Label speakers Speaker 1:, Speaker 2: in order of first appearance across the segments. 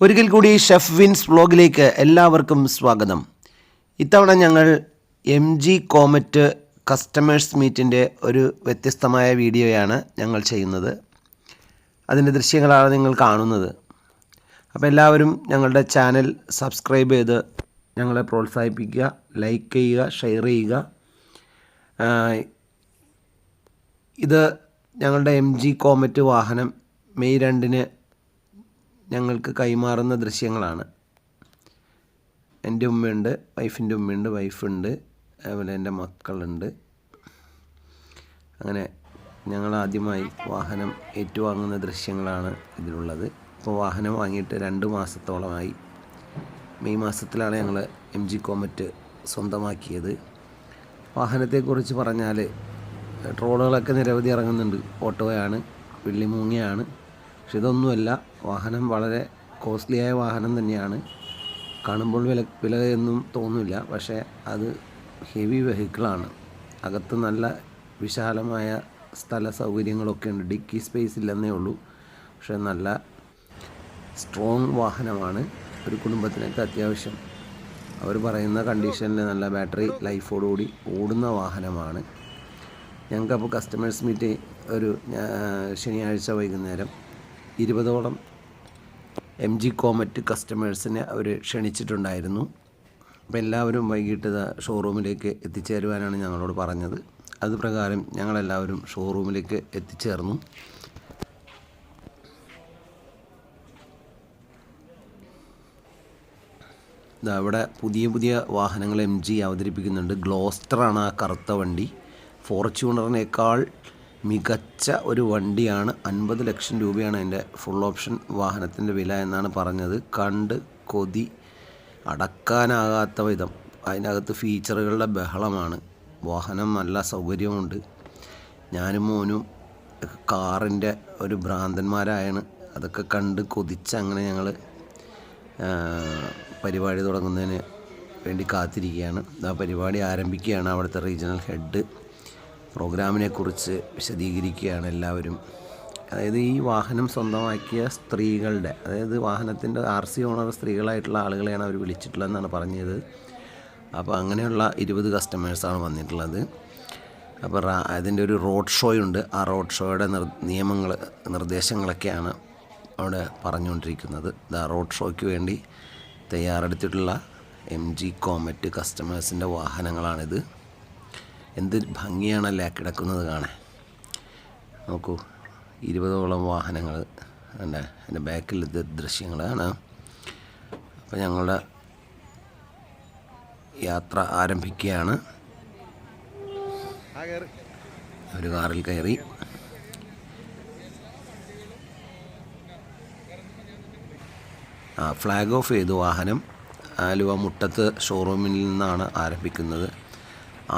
Speaker 1: ഒരിക്കൽ കൂടി chef wins വ്ലോഗിലേക്ക് എല്ലാവർക്കും സ്വാഗതം. ഇത്തവണ ഞങ്ങൾ MG കോമറ്റ് കസ്റ്റമേഴ്സ് മീറ്റിൻ്റെ ഒരു വ്യത്യസ്തമായ വീഡിയോയാണ് ഞങ്ങൾ ചെയ്യുന്നത്. അതിൻ്റെ ദൃശ്യങ്ങളാണ് നിങ്ങൾ കാണുന്നത്. അപ്പോൾ എല്ലാവരും ഞങ്ങളുടെ ചാനൽ സബ്സ്ക്രൈബ് ചെയ്ത് ഞങ്ങളെ പ്രോത്സാഹിപ്പിക്കുക, ലൈക്ക് ചെയ്യുക, ഷെയർ ചെയ്യുക. ഇത് ഞങ്ങളുടെ MG കോമറ്റ് വാഹനം മെയ് 2 ഞങ്ങൾക്ക് കൈമാറുന്ന ദൃശ്യങ്ങളാണ്. എൻ്റെ ഉമ്മയുണ്ട്, വൈഫിൻ്റെ ഉമ്മയുണ്ട്, വൈഫുണ്ട്, അതുപോലെ എൻ്റെ മക്കളുണ്ട്. അങ്ങനെ ഞങ്ങൾ ആദ്യമായി വാഹനം ഏറ്റുവാങ്ങുന്ന ദൃശ്യങ്ങളാണ് ഇതിലുള്ളത്. ഇപ്പോൾ വാഹനം വാങ്ങിയിട്ട് 2 മാസത്തോളമായി. മെയ് മാസത്തിലാണ് ഞങ്ങൾ MG കോമറ്റ് സ്വന്തമാക്കിയത്. വാഹനത്തെക്കുറിച്ച് പറഞ്ഞാൽ ട്രോളുകളൊക്കെ നിരവധി ഇറങ്ങുന്നുണ്ട്. ഓട്ടോയാണ്, വെള്ളിമൂങ്ങയാണ്. പക്ഷെ ഇതൊന്നുമല്ല. വാഹനം വളരെ കോസ്റ്റ്ലിയായ വാഹനം തന്നെയാണ്. കാണുമ്പോൾ വിലയൊന്നും തോന്നില്ല, പക്ഷേ അത് ഹെവി വെഹിക്കിളാണ്. അകത്ത് നല്ല വിശാലമായ സ്ഥല സൗകര്യങ്ങളൊക്കെ ഉണ്ട്. ഡിക്കി സ്പേസ് ഇല്ലെന്നേ ഉള്ളൂ. പക്ഷേ നല്ല സ്ട്രോങ് വാഹനമാണ്. ഒരു കുടുംബത്തിനൊക്കെ അത്യാവശ്യം അവർ പറയുന്ന കണ്ടീഷനിൽ നല്ല ബാറ്ററി ലൈഫോടുകൂടി ഓടുന്ന വാഹനമാണ്. ഞങ്ങൾക്കപ്പോൾ കസ്റ്റമേഴ്സ് മീറ്റ് ഒരു ശനിയാഴ്ച വൈകുന്നേരം 20ഓളം MG കോമറ്റ് കസ്റ്റമേഴ്സിനെ അവർ ക്ഷണിച്ചിട്ടുണ്ടായിരുന്നു. അപ്പോൾ എല്ലാവരും വൈകിട്ട് ഷോറൂമിലേക്ക് എത്തിച്ചേരുവാനാണ് ഞങ്ങളോട് പറഞ്ഞത്. അതുപ്രകാരം ഞങ്ങളെല്ലാവരും ഷോറൂമിലേക്ക് എത്തിച്ചേർന്നു. അവിടെ പുതിയ വാഹനങ്ങൾ MG അവതരിപ്പിക്കുന്നുണ്ട്. ഗ്ലോസ്റ്ററാണ് ആ കറുത്ത വണ്ടി. ഫോർച്യൂണറിനേക്കാൾ മികച്ച ഒരു വണ്ടിയാണ്. 50 ലക്ഷം രൂപയാണ് അതിൻ്റെ ഫുൾ ഓപ്ഷൻ വാഹനത്തിൻ്റെ വില എന്നാണ് പറഞ്ഞത്. കണ്ട് കൊതി അടക്കാനാകാത്ത വിധം അതിനകത്ത് ഫീച്ചറുകളുടെ ബഹളമാണ്. വാഹനം നല്ല സൗകര്യമുണ്ട്. ഞാനും മോനും കാറിൻ്റെ ഒരു ഭ്രാന്തന്മാരായാണ്. അതൊക്കെ കണ്ട് കൊതിച്ച് അങ്ങനെ ഞങ്ങൾ പരിപാടി തുടങ്ങുന്നതിന് വേണ്ടി കാത്തിരിക്കുകയാണ്. ആ പരിപാടി ആരംഭിക്കുകയാണ്. അവിടുത്തെ റീജിയണൽ ഹെഡ് പ്രോഗ്രാമിനെക്കുറിച്ച് വിശദീകരിക്കുകയാണ് എല്ലാവരും. അതായത് ഈ വാഹനം സ്വന്തമാക്കിയ സ്ത്രീകളുടെ, അതായത് വാഹനത്തിൻ്റെ RC ഓണർ സ്ത്രീകളായിട്ടുള്ള ആളുകളെയാണ് അവർ വിളിച്ചിട്ടുള്ളതെന്നാണ് പറഞ്ഞത്. അപ്പോൾ അങ്ങനെയുള്ള 20 കസ്റ്റമേഴ്സാണ് വന്നിട്ടുള്ളത്. അപ്പോൾ അതിൻ്റെ ഒരു റോഡ് ഷോയുണ്ട്. ആ റോഡ് ഷോയുടെ നിർദ്ദേശങ്ങളൊക്കെയാണ് അവിടെ പറഞ്ഞുകൊണ്ടിരിക്കുന്നത്. റോഡ് ഷോയ്ക്ക് വേണ്ടി തയ്യാറെടുത്തിട്ടുള്ള MG കോമറ്റ് കസ്റ്റമേഴ്സിൻ്റെ വാഹനങ്ങളാണിത്. എന്ത് ഭംഗിയാണല്ലേ കിടക്കുന്നത് കാണാൻ. നോക്കൂ, 20ഓളം വാഹനങ്ങൾ ഉണ്ട്. എൻ്റെ ബാക്കിലത്തെ ദൃശ്യങ്ങളാണ്. അപ്പോൾ ഞങ്ങളുടെ യാത്ര ആരംഭിക്കുകയാണ്. ഒരു കാറിൽ കയറി ഫ്ലാഗ് ഓഫ് ചെയ്തു വാഹനം. ആലുവ മുട്ടത്ത് ഷോറൂമിൽ നിന്നാണ് ആരംഭിക്കുന്നത്.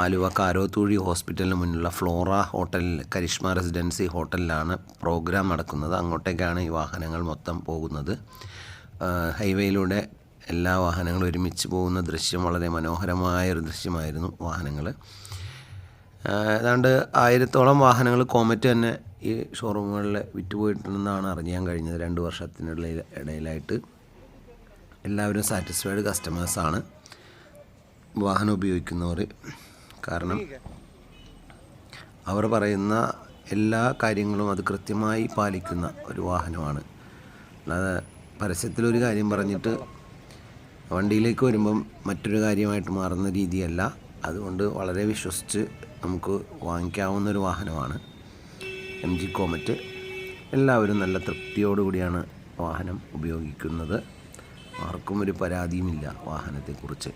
Speaker 1: ആലുവ കാരോത്തൂഴി ഹോസ്പിറ്റലിന് മുന്നിലുള്ള ഫ്ലോറ ഹോട്ടലിൽ, കരിഷ്മ റെസിഡൻസി ഹോട്ടലിലാണ് പ്രോഗ്രാം നടക്കുന്നത്. അങ്ങോട്ടേക്കാണ് ഈ വാഹനങ്ങൾ മൊത്തം പോകുന്നത്. ഹൈവേയിലൂടെ എല്ലാ വാഹനങ്ങളും ഒരുമിച്ച് പോകുന്ന ദൃശ്യം വളരെ മനോഹരമായൊരു ദൃശ്യമായിരുന്നു. വാഹനങ്ങൾ ഏതാണ്ട് 1000ഓളം വാഹനങ്ങൾ കോമറ്റ് തന്നെ ഈ ഷോറൂമുകളിൽ വിറ്റുപോയിട്ടുണ്ടെന്നാണ് അറിയാൻ കഴിഞ്ഞത്. 2 വർഷത്തിനിടയിലായിട്ട് എല്ലാവരും സാറ്റിസ്ഫൈഡ് കസ്റ്റമേഴ്സാണ് വാഹനം ഉപയോഗിക്കുന്നവർ. കാരണം അവർ പറയുന്ന എല്ലാ കാര്യങ്ങളും അത് കൃത്യമായി പാലിക്കുന്ന ഒരു വാഹനമാണ്. അല്ലാതെ പരസ്യത്തിലൊരു കാര്യം പറഞ്ഞിട്ട് വണ്ടിയിലേക്ക് വരുമ്പം മറ്റൊരു കാര്യമായിട്ട് മാറുന്ന രീതിയല്ല. അതുകൊണ്ട് വളരെ വിശ്വസിച്ച് നമുക്ക് വാങ്ങിക്കാവുന്നൊരു വാഹനമാണ് MG കോമറ്റ്. എല്ലാവരും നല്ല തൃപ്തിയോടുകൂടിയാണ് വാഹനം ഉപയോഗിക്കുന്നത്. ആർക്കും ഒരു പരാതിയുമില്ല വാഹനത്തെക്കുറിച്ച്.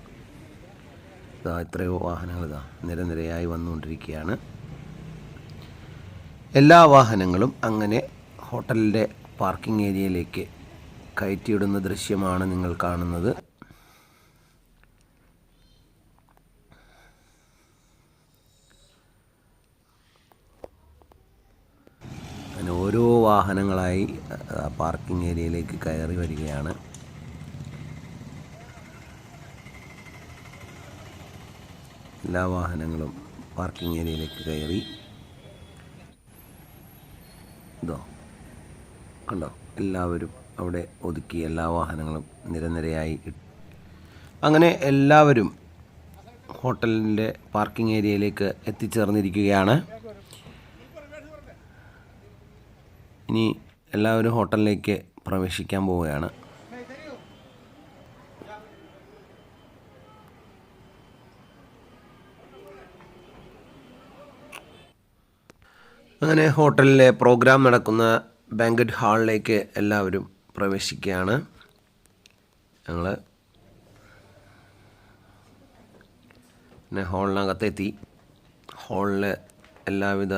Speaker 1: എത്രയോ വാഹനങ്ങൾ നിരനിരയായി വന്നുകൊണ്ടിരിക്കുകയാണ്. എല്ലാ വാഹനങ്ങളും അങ്ങനെ ഹോട്ടലിൻ്റെ പാർക്കിംഗ് ഏരിയയിലേക്ക് കയറ്റിയിടുന്ന ദൃശ്യമാണ് നിങ്ങൾ കാണുന്നത്. അങ്ങനെ ഓരോ വാഹനങ്ങളായി പാർക്കിംഗ് ഏരിയയിലേക്ക് കയറി വരികയാണ്. എല്ലാ വാഹനങ്ങളും പാർക്കിംഗ് ഏരിയയിലേക്ക് കയറി. കണ്ടോ, എല്ലാവരും അവിടെ ഒതുക്കി എല്ലാ വാഹനങ്ങളും നിരനിരയായി. അങ്ങനെ എല്ലാവരും ഹോട്ടലിൻ്റെ പാർക്കിംഗ് ഏരിയയിലേക്ക് എത്തിച്ചേർന്നിരിക്കുകയാണ്. ഇനി എല്ലാവരും ഹോട്ടലിലേക്ക് പ്രവേശിക്കാൻ പോവുകയാണ്. അങ്ങനെ ഹോട്ടലിലെ പ്രോഗ്രാം നടക്കുന്ന ബാങ്ക്വറ്റ് ഹാളിലേക്ക് എല്ലാവരും പ്രവേശിക്കുകയാണ്. ഞങ്ങൾ പിന്നെ ഹാളിനകത്തെത്തി. ഹാളിൽ എല്ലാവിധ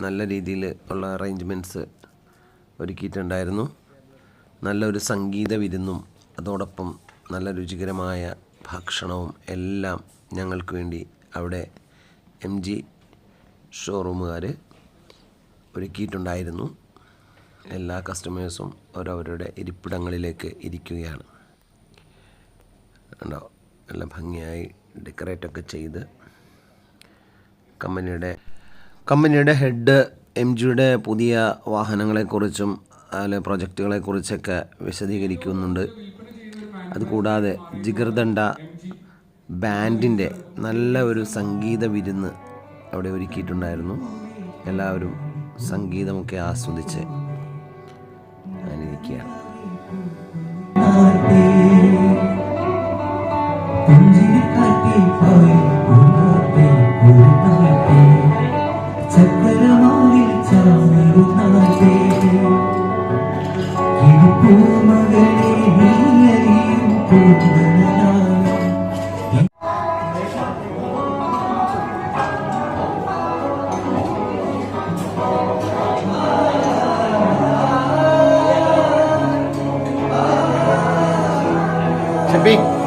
Speaker 1: നല്ല രീതിയിൽ ഉള്ള അറേഞ്ച്മെൻറ്റ്സ് ഒരുക്കിയിട്ടുണ്ടായിരുന്നു. നല്ലൊരു സംഗീത വിരുന്നും അതോടൊപ്പം നല്ല രുചികരമായ ഭക്ഷണവും എല്ലാം ഞങ്ങൾക്ക് വേണ്ടി അവിടെ MG ഷോറൂമുകാർ ഒരുക്കിയിട്ടുണ്ടായിരുന്നു. എല്ലാ കസ്റ്റമേഴ്സും അവരവരുടെ ഇരിപ്പിടങ്ങളിലേക്ക് ഇരിക്കുകയാണ്. ഉണ്ടോ, നല്ല ഭംഗിയായി ഡെക്കറേറ്റൊക്കെ ചെയ്ത് കമ്പനിയുടെ ഹെഡ് MGയുടെ പുതിയ വാഹനങ്ങളെക്കുറിച്ചും അതിലെ പ്രൊജക്റ്റുകളെക്കുറിച്ചൊക്കെ വിശദീകരിക്കുന്നുണ്ട്. അതുകൂടാതെ ജിഗർദണ്ഡ ബാൻഡിൻ്റെ നല്ല ഒരു സംഗീത വിരുന്ന് അവിടെ ഒരുക്കിയിട്ടുണ്ടായിരുന്നു. എല്ലാവരും സംഗീതമൊക്കെ ആസ്വദിച്ച് അങ്ങനെയിരിക്കുകയാണ്.
Speaker 2: Big